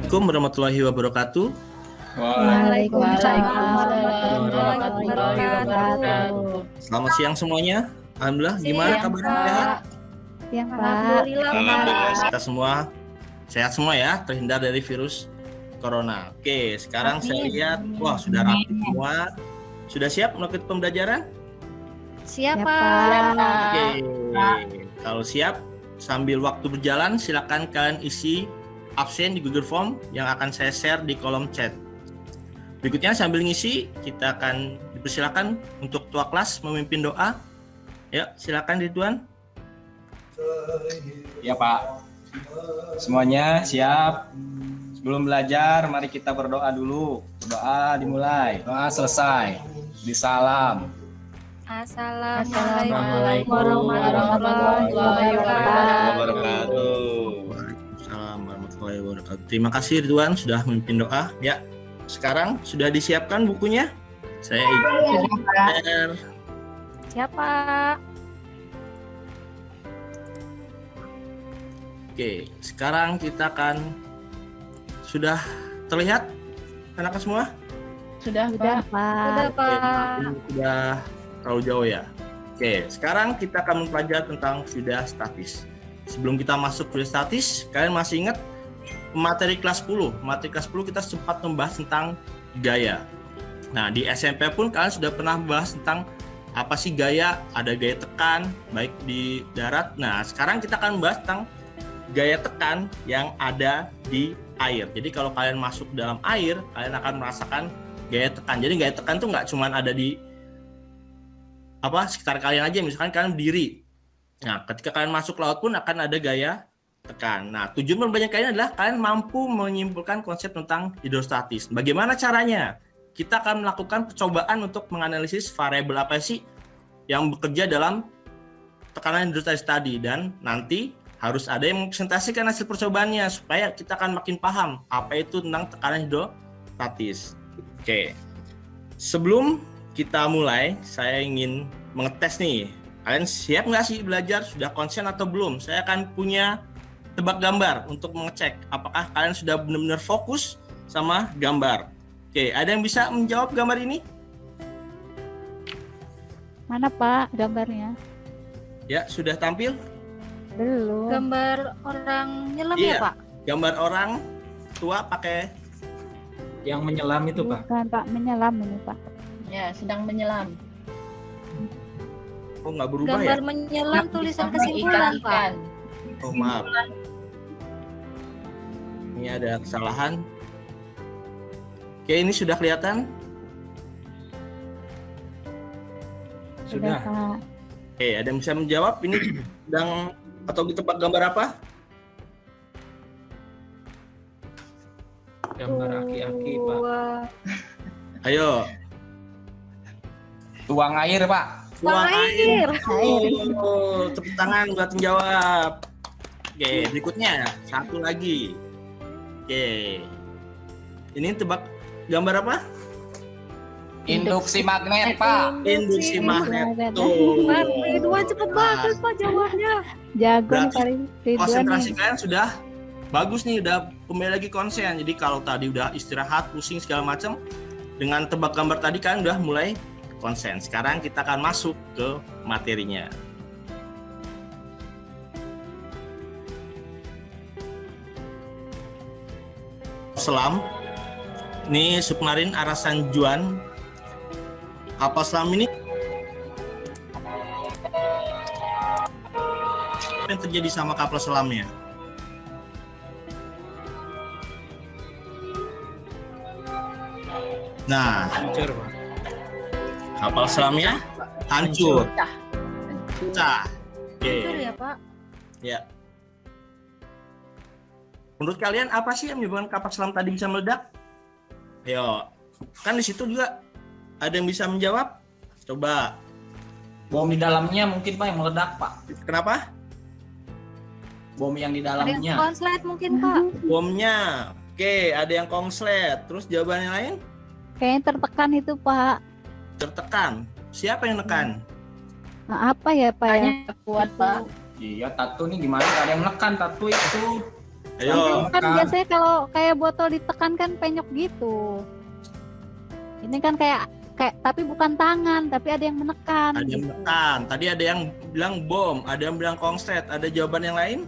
Assalamualaikum warahmatullahi wabarakatuh. Waalaikumsalam warahmatullahi wabarakatuh. Selamat siang semuanya. Alhamdulillah, gimana kabarnya? Sehat? Yang Alhamdulillah. Kita semua sehat semua ya, terhindar dari virus corona. Oke, sekarang saya lihat, wah sudah rapi semua. Sudah siap melakukan pembelajaran? Siapa? Oke, kalau siap, sambil waktu berjalan, silakan kalian isi absen di Google Form yang akan saya share di kolom chat. Berikutnya sambil ngisi, kita akan dipersilakan untuk ketua kelas memimpin doa. Ya, silakan Ridwan. Ya Pak, semuanya siap. Sebelum belajar, mari kita berdoa dulu. Doa dimulai, doa selesai. Disalam. Assalamualaikum warahmatullahi wabarakatuh. Waalaikumsalam warahmatullahi wabarakatuh. Terima kasih Ridwan sudah memimpin doa. Ya, sekarang sudah disiapkan bukunya? Saya izin share. Siapa? Oke, sekarang kita akan sudah terlihat anak-anak semua? Sudah Pak. Sudah terlalu jauh ya. Oke, sekarang kita akan mempelajari tentang fluida statis. Sebelum kita masuk fluida statis, kalian masih ingat materi kelas 10? Materi kelas 10 kita sempat membahas tentang gaya. Nah, di SMP pun kalian sudah pernah membahas tentang apa sih gaya? Ada gaya tekan, baik di darat. Nah, sekarang kita akan membahas tentang gaya tekan yang ada di air. Jadi kalau kalian masuk dalam air, kalian akan merasakan gaya tekan. Jadi gaya tekan tuh nggak cuma ada di sekitar kalian aja. Misalkan kalian berdiri. Nah, ketika kalian masuk laut pun akan ada gaya tekan. Nah, tujuan pembelajaran kalian adalah kalian mampu menyimpulkan konsep tentang hidrostatis. Bagaimana caranya? Kita akan melakukan percobaan untuk menganalisis variabel apa sih yang bekerja dalam tekanan hidrostatis tadi, dan nanti harus ada yang mempresentasikan hasil percobaannya supaya kita akan makin paham apa itu tentang tekanan hidrostatis. Oke. Sebelum kita mulai, saya ingin mengetes nih. Kalian siap nggak sih belajar? Sudah konsen atau belum? Saya akan punya tebak gambar untuk mengecek apakah kalian sudah benar-benar fokus sama gambar. Oke, ada yang bisa menjawab gambar ini? Mana Pak gambarnya? Ya, sudah tampil? Belum. Gambar orang nyelam Iya. ya Pak? Gambar orang tua pakai Yang menyelam itu Pak. Bukan Pak, menyelam ini Pak. Ya, sedang menyelam. nggak berubah Gambar ya? menyelam tulisan Sama kesimpulan Pak. ikan-ikan. Oh maaf. Ini ada kesalahan. Oke, ini sudah kelihatan? Sudah. Pak. Oke, ada yang bisa menjawab? Ini sedang atau ditebak gambar apa? Gambar aki-aki Pak. Wah, Ayo. Tuang air Pak. Tuang air. Oh, tepuk tangan buat menjawab. Oke, berikutnya satu lagi. Oke. Ini tebak gambar apa? Induksi magnet Pak. Induksi magnet. magnet. Tuh. Pak Ridwan cepet banget Pak jawabnya. Jago Berarti kali Ridwan Konsentrasi nih. kalian sudah bagus nih, udah kembali lagi konsen. Jadi kalau tadi udah istirahat, pusing segala macam, dengan tebak gambar tadi kalian udah mulai konsen. Sekarang kita akan masuk ke materinya. Selam. Ini submarin Arasan Juan. Kapal selam ini apa yang terjadi sama kapal selamnya? Nah, Hancur Pak. kapal selamnya hancur. Pecah. Pecah. Oke. Betul ya Pak? Ya. Menurut kalian apa sih yang menyebabkan kapal selam tadi bisa meledak? Ayo, kan di situ juga ada yang bisa menjawab. Coba. Bom di dalamnya mungkin Pak yang meledak Pak. Kenapa? Bom yang di Ada yang dalamnya. konslet mungkin Pak? Bomnya. Oke, ada yang konslet. Terus jawabannya lain? Kayaknya tertekan itu Pak. Tertekan. Siapa yang nekan? Nah, apa ya Pak ya? Kayaknya kuat, Pak. Iya, tato nih gimana? Gak ada yang menekan tato itu. Ayo. Kan biasanya kalau kayak botol ditekan kan penyok gitu. Ini kan kayak tapi bukan tangan, tapi ada yang menekan. Ada yang gitu. menekan. Tadi ada yang bilang bom, ada yang bilang konslet. Ada jawaban yang lain?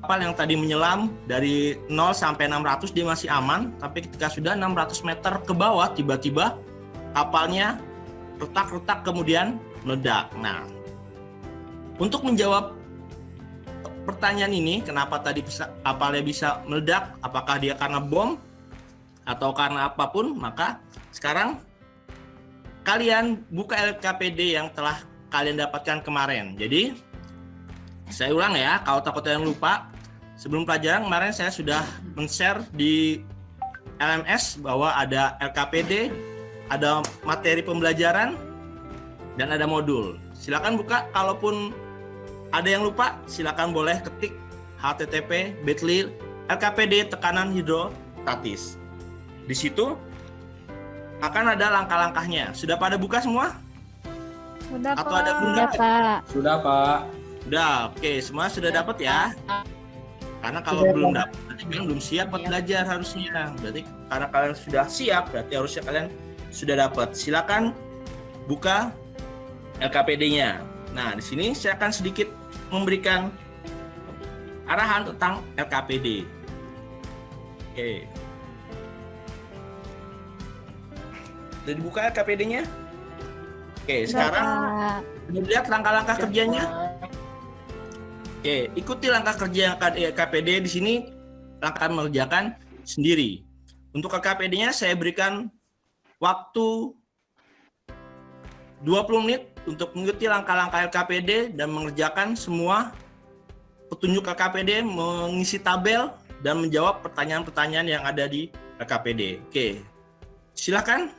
Kapal yang tadi menyelam dari 0 sampai 600 dia masih aman, tapi ketika sudah 600 meter ke bawah tiba-tiba kapalnya retak-retak kemudian meledak. Nah, untuk menjawab pertanyaan ini, kenapa tadi kapalnya bisa meledak? Apakah dia karena bom atau karena apapun? Maka sekarang kalian buka LKPD yang telah kalian dapatkan kemarin. Jadi saya ulang ya, kalau takut yang lupa. Sebelum pelajaran kemarin saya sudah men-share di LMS bahwa ada LKPD, ada materi pembelajaran, dan ada modul. Silakan buka, kalaupun ada yang lupa, silakan boleh ketik http:// LKPD tekanan hidrostatis. Di situ akan ada langkah-langkahnya. Sudah pada buka semua? Sudah, Atau Pak. ada Iya, Pak. Sudah, Pak. Sudah, oke, semua sudah dapat ya. Karena kalau belum dapat, berarti kalian belum siap buat belajar harusnya. Berarti karena kalian sudah siap, berarti harusnya kalian sudah dapat. Silakan buka LKPD-nya. Nah, di sini saya akan sedikit memberikan arahan tentang LKPD. Oke. Sudah dibuka LKPD-nya? Oke, sekarang Pak. sudah lihat langkah-langkah kerjanya? Oke, ikuti langkah kerja LKPD di sini. Langkah mengerjakan sendiri. Untuk LKPD-nya saya berikan waktu 20 menit untuk mengikuti langkah-langkah LKPD dan mengerjakan semua petunjuk LKPD, mengisi tabel dan menjawab pertanyaan-pertanyaan yang ada di LKPD. Oke, silakan.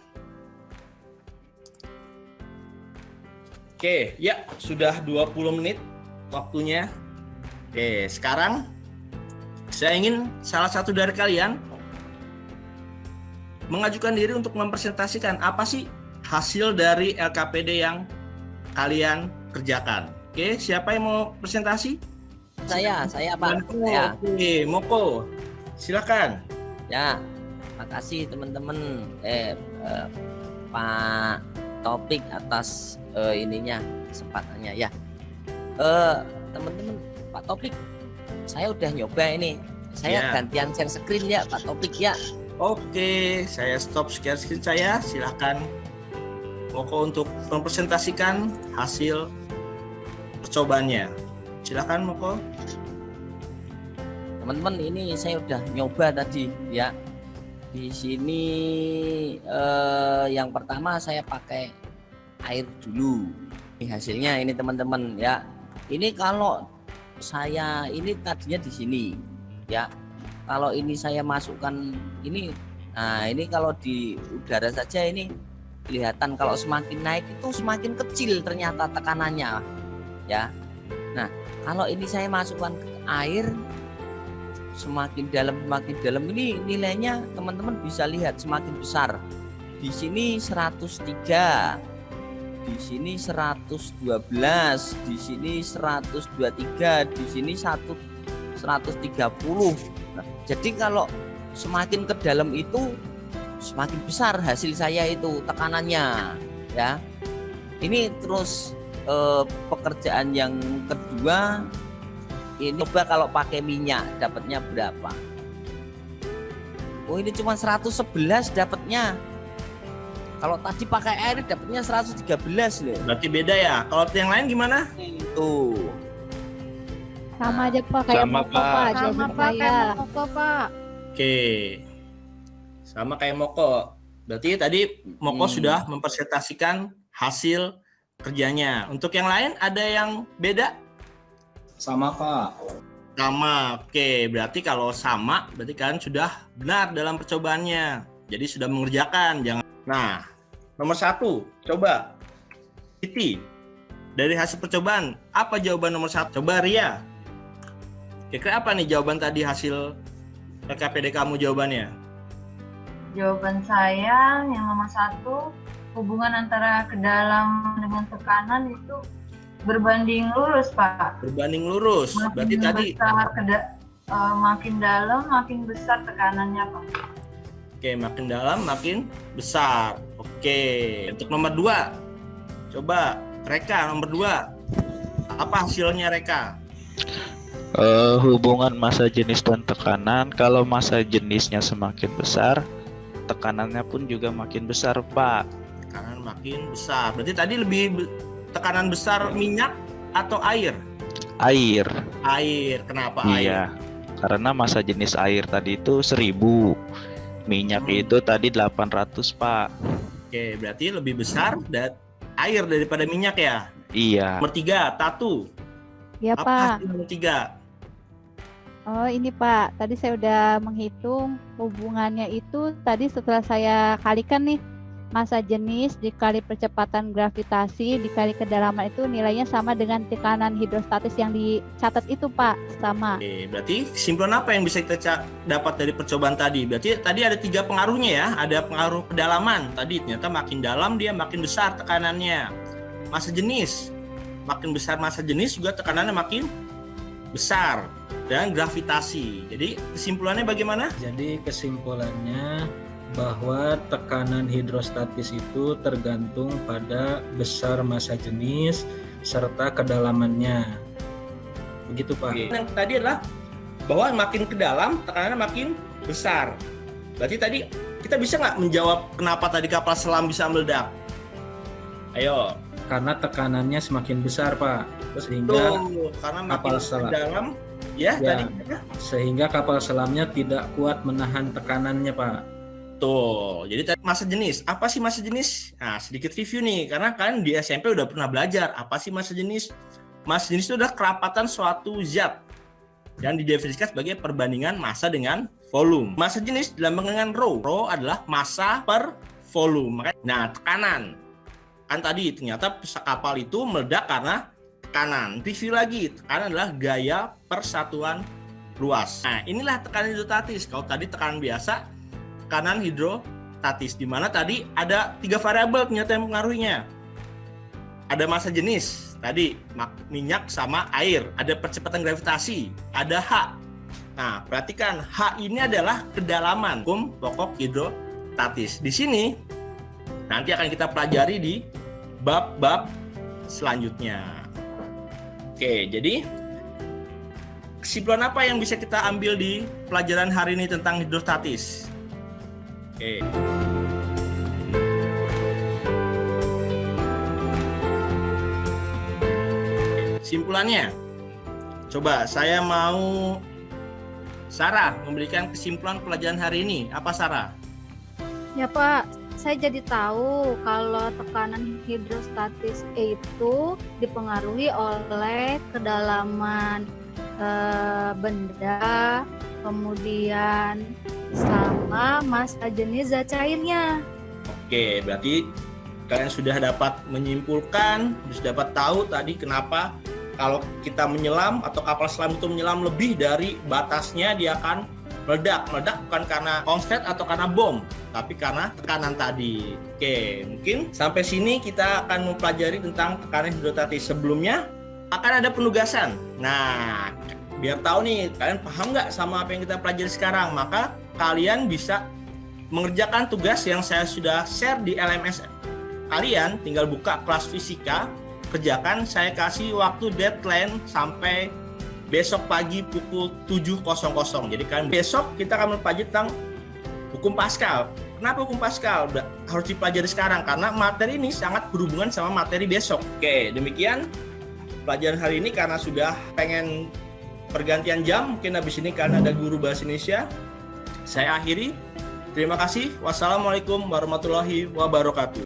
Oke, ya sudah 20 menit waktunya. Oke, sekarang saya ingin salah satu dari kalian mengajukan diri untuk mempresentasikan apa sih hasil dari LKPD yang kalian kerjakan. Oke, siapa yang mau presentasi? Saya Pak. Moko. Ya, Oke, Moko. Silakan. ya. Makasih teman-teman. Pak Topik atas ininya kesempatannya ya. Teman-teman, Pak Topik, saya udah nyoba ini. Saya Ya. gantian share screen ya, Pak Topik ya. Oke, saya stop share screen saya. Silakan Moko untuk mempresentasikan hasil percobaannya. Silakan Moko. Teman-teman, ini saya udah nyoba tadi ya. Di sini yang pertama saya pakai air dulu. Ini hasilnya ini teman-teman ya. Ini kalau saya ini tadinya di sini ya. Kalau ini saya masukkan ini, nah ini kalau di udara saja ini kelihatan kalau semakin naik itu semakin kecil ternyata tekanannya ya. Nah kalau ini saya masukkan ke air, semakin dalam ini nilainya teman-teman bisa lihat semakin besar. Di sini 103, di sini 112, di sini 123, di sini 130. Nah, jadi kalau semakin ke dalam itu semakin besar hasil saya itu tekanannya ya. Ini terus pekerjaan yang kedua ini coba kalau pakai minyak dapatnya berapa? Oh, ini cuma 111 dapatnya. Kalau tadi pakai air dapatnya 113 loh. Berarti beda ya. Kalau yang lain gimana? Itu. Sama aja Pak kayak Sama, Moko Pak. Pak. Sama Jawaban Pak, saya. kayak Moko, Pak. Oke. Sama kayak Moko. Berarti tadi Moko sudah mempresentasikan hasil kerjanya. Untuk yang lain ada yang beda? Sama, Pak. Sama. Oke, berarti kalau sama berarti kalian sudah benar dalam percobaannya. Jadi sudah mengerjakan. Jangan. Nah, nomor 1, coba Siti. Dari hasil percobaan, apa jawaban nomor 1? Coba Ria. Kira-kira apa nih jawaban tadi hasil LKPD kamu jawabannya? Jawaban saya yang nomor 1, hubungan antara kedalaman dengan tekanan itu berbanding lurus, Pak. Berbanding lurus. Berarti Makin tadi besar makin dalam makin besar tekanannya, Pak. Oke, makin dalam makin besar. Oke, untuk nomor 2. Coba Reka, nomor 2. Apa hasilnya Reka? Hubungan massa jenis dan tekanan, kalau massa jenisnya semakin besar, tekanannya pun juga makin besar, Pak. Tekanan makin besar. Berarti tadi tekanan besar minyak atau air? Air. Air. Kenapa air? Iya, karena massa jenis air tadi itu 1000. Minyak itu tadi 800, Pak. Oke, berarti lebih besar air daripada minyak ya? Iya. Nomor 3, Tatu. Ya Apa Pak. hasil nomor 3? Oh ini Pak, tadi saya udah menghitung hubungannya itu tadi setelah saya kalikan nih massa jenis dikali percepatan gravitasi dikali kedalaman itu nilainya sama dengan tekanan hidrostatis yang dicatat itu Pak, sama. Oke, berarti kesimpulan apa yang bisa kita dapat dari percobaan tadi? Berarti tadi ada 3 pengaruhnya ya. Ada pengaruh kedalaman. Tadi ternyata makin dalam dia makin besar tekanannya. Massa jenis. Makin besar massa jenis juga tekanannya makin besar. Dan gravitasi. Jadi kesimpulannya bagaimana? Jadi kesimpulannya bahwa tekanan hidrostatis itu tergantung pada besar massa jenis serta kedalamannya. Begitu Pak. Yang tadi adalah bahwa makin ke dalam tekanannya makin besar. Berarti tadi kita bisa nggak menjawab kenapa tadi kapal selam bisa meledak? Ayo. Karena tekanannya semakin besar Pak. Sehingga karena kapal makin selam ke dalam ya, tadi sehingga kapal selamnya tidak kuat menahan tekanannya Pak. Tuh, jadi tadi massa jenis. Apa sih massa jenis? Nah, sedikit review nih, karena kalian di SMP udah pernah belajar. Apa sih massa jenis? Massa jenis itu adalah kerapatan suatu zat yang didefinisikan sebagai perbandingan massa dengan volume. Massa jenis dilambangkan dengan rho. Rho adalah massa per volume. Nah, tekanan. Kan tadi ternyata kapal itu meledak karena tekanan. Review lagi, tekanan adalah gaya persatuan ruas. Nah, inilah tekanan hidrostatis. Kalau tadi tekanan biasa, tekanan hidrostatis, di mana tadi ada 3 variabel ternyata yang mengaruhinya. Ada massa jenis, tadi minyak sama air, ada percepatan gravitasi, ada H. Nah, perhatikan H ini adalah kedalaman hukum pokok hidrostatis. Di sini nanti akan kita pelajari di bab-bab selanjutnya. Oke, jadi kesimpulan apa yang bisa kita ambil di pelajaran hari ini tentang hidrostatis? Oke. Kesimpulannya, coba saya mau Sarah memberikan kesimpulan pelajaran hari ini. Apa Sarah? Ya Pak, saya jadi tahu kalau tekanan hidrostatis itu dipengaruhi oleh kedalaman benda, kemudian sama massa jenis zat cairnya. Oke, berarti kalian sudah dapat menyimpulkan, sudah dapat tahu tadi kenapa kalau kita menyelam atau kapal selam itu menyelam lebih dari batasnya dia akan meledak. Meledak bukan karena konslet atau karena bom, tapi karena tekanan tadi. Oke, mungkin sampai sini kita akan mempelajari tentang tekanan hidrostatis. Sebelumnya akan ada penugasan. Nah, biar tahu nih kalian paham nggak sama apa yang kita pelajari sekarang, maka kalian bisa mengerjakan tugas yang saya sudah share di LMS kalian. Tinggal buka kelas fisika, kerjakan. Saya kasih waktu deadline sampai besok pagi pukul 7.00. Jadi kan besok kita akan mempelajari tentang hukum Pascal. Kenapa hukum Pascal harus dipelajari sekarang? Karena materi ini sangat berhubungan sama materi besok. Oke, demikian pelajaran hari ini. Karena sudah pengen pergantian jam, mungkin habis ini karena ada guru bahasa Indonesia, saya akhiri. Terima kasih. Wassalamualaikum warahmatullahi wabarakatuh.